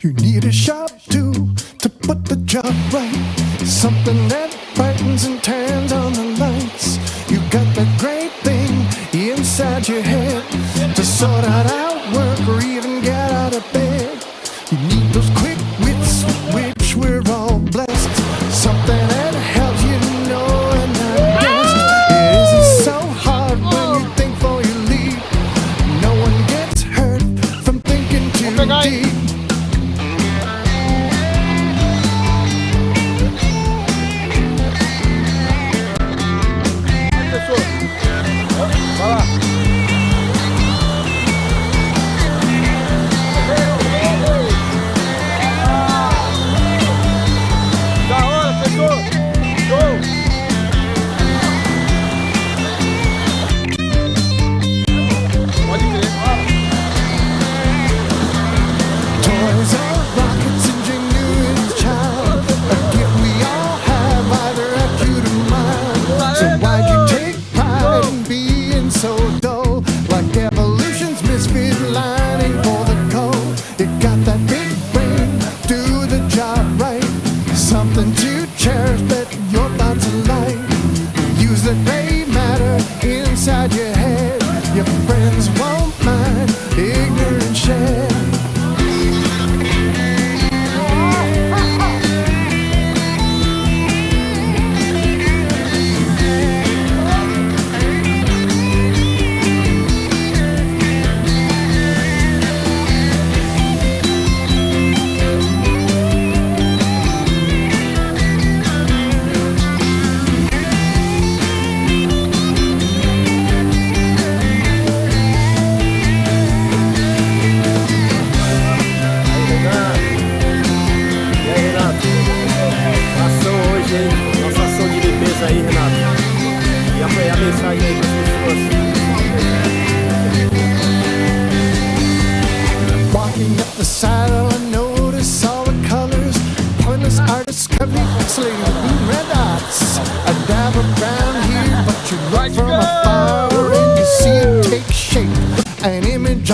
You need a sharp tool to put the job right. Something that brightens and turns on the lights. You got that great thing inside your head to sort out work or even get out of bed. You need those quick wits with which we're all blessed. Something that helps you know and not guess. It isn't so hard when you think before you leave. No one gets hurt from thinking too deep. An image